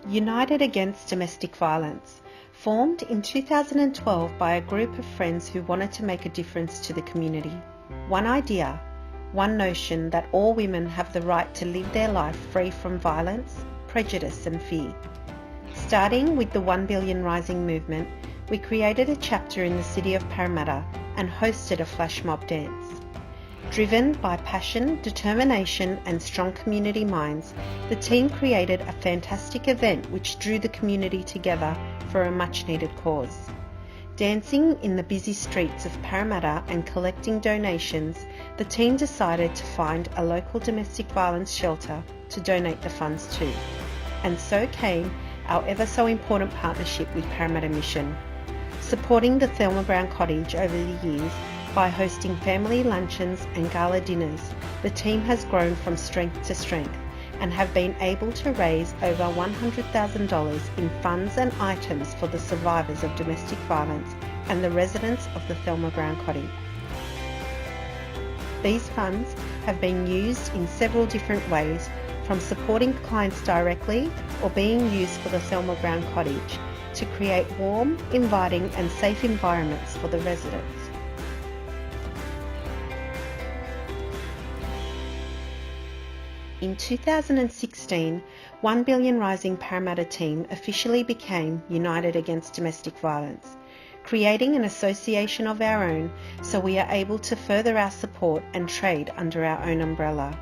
United Against Domestic Violence, formed in 2012 by a group of friends who wanted to make a difference to the community. One idea, one notion that all women have the right to live their life free from violence, prejudice and fear. Starting with the 1 Billion Rising movement, we created a chapter in the city of Parramatta and hosted a flash mob dance. Driven by passion, determination and strong community minds, the team created a fantastic event which drew the community together for a much needed cause. Dancing in the busy streets of Parramatta and collecting donations, the team decided to find a local domestic violence shelter to donate the funds to. And so came our ever so important partnership with Parramatta Mission, supporting the Thelma Brown Cottage over the years. By hosting family luncheons and gala dinners, the team has grown from strength to strength and have been able to raise over $100,000 in funds and items for the survivors of domestic violence and the residents of the Thelma Brown Cottage. These funds have been used in several different ways, from supporting clients directly or being used for the Thelma Brown Cottage to create warm, inviting and safe environments for the residents. In 2016, 1 Billion Rising Parramatta team officially became United Against Domestic Violence, creating an association of our own so we are able to further our support and trade under our own umbrella.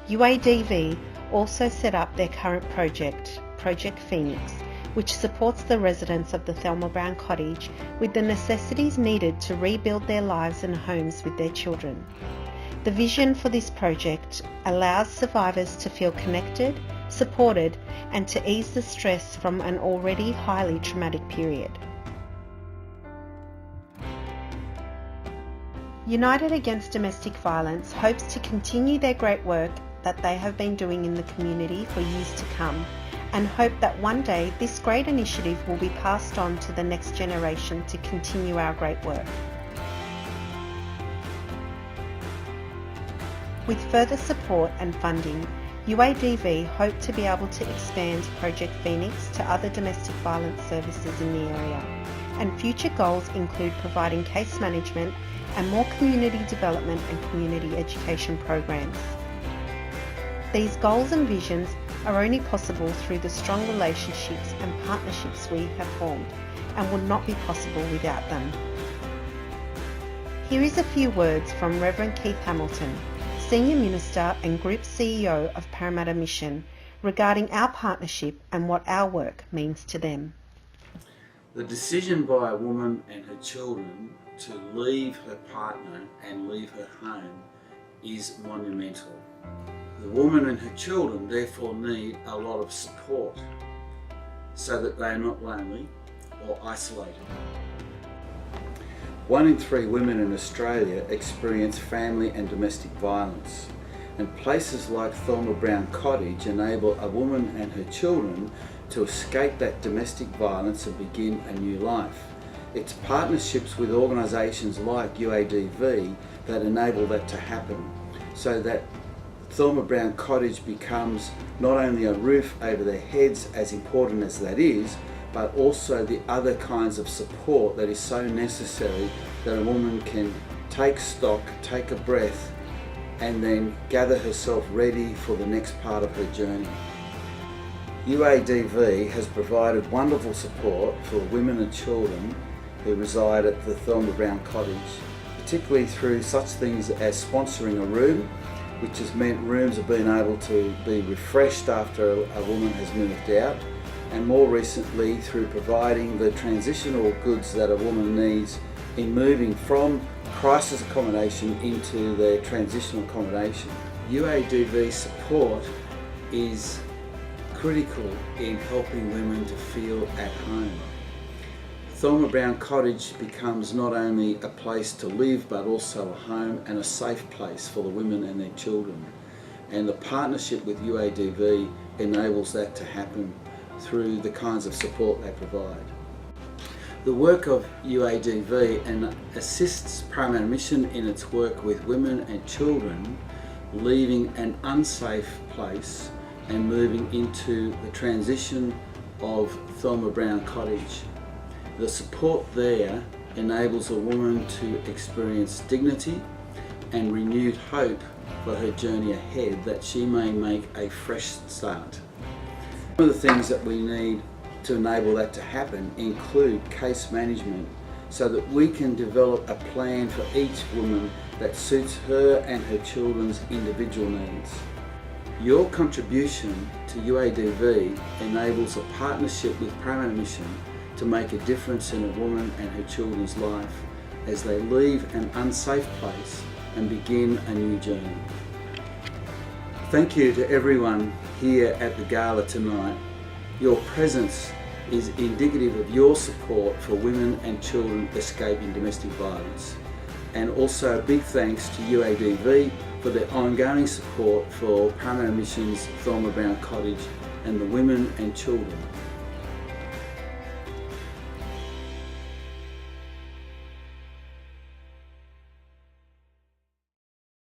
UADV also set up their current project, Project Phoenix, which supports the residents of the Thelma Brown Cottage with the necessities needed to rebuild their lives and homes with their children. The vision for this project allows survivors to feel connected, supported, and to ease the stress from an already highly traumatic period. United Against Domestic Violence hopes to continue their great work that they have been doing in the community for years to come, and hope that one day this great initiative will be passed on to the next generation to continue our great work. With further support and funding, UADV hope to be able to expand Project Phoenix to other domestic violence services in the area, and future goals include providing case management and more community development and community education programs. These goals and visions are only possible through the strong relationships and partnerships we have formed, and would not be possible without them. Here is a few words from Reverend Keith Hamilton, Senior Minister and Group CEO of Parramatta Mission, regarding our partnership and what our work means to them. The decision by a woman and her children to leave her partner and leave her home is monumental. The woman and her children therefore need a lot of support so that they are not lonely or isolated. 1 in 3 women in Australia experience family and domestic violence, and places like Thelma Brown Cottage enable a woman and her children to escape that domestic violence and begin a new life. It's partnerships with organisations like UADV that enable that to happen, so that Thelma Brown Cottage becomes not only a roof over their heads, as important as that is, but also the other kinds of support that is so necessary that a woman can take stock, take a breath, and then gather herself ready for the next part of her journey. UADV has provided wonderful support for women and children who reside at the Thelma Brown Cottage, particularly through such things as sponsoring a room, which has meant rooms have been able to be refreshed after a woman has moved out, and more recently through providing the transitional goods that a woman needs in moving from crisis accommodation into their transitional accommodation. UADV support is critical in helping women to feel at home. Thelma Brown Cottage becomes not only a place to live but also a home and a safe place for the women and their children. And the partnership with UADV enables that to happen through the kinds of support they provide. The work of UADV and assists Parramatta Mission in its work with women and children leaving an unsafe place and moving into the transition of Thelma Brown Cottage. The support there enables a woman to experience dignity and renewed hope for her journey ahead, that she may make a fresh start. One of the things that we need to enable that to happen include case management, so that we can develop a plan for each woman that suits her and her children's individual needs. Your contribution to UADV enables a partnership with Paramount Mission to make a difference in a woman and her children's life as they leave an unsafe place and begin a new journey. Thank you to everyone here at the gala tonight. Your presence is indicative of your support for women and children escaping domestic violence. And also a big thanks to UADV for their ongoing support for Paramount Mission's Thelma Brown Cottage and the women and children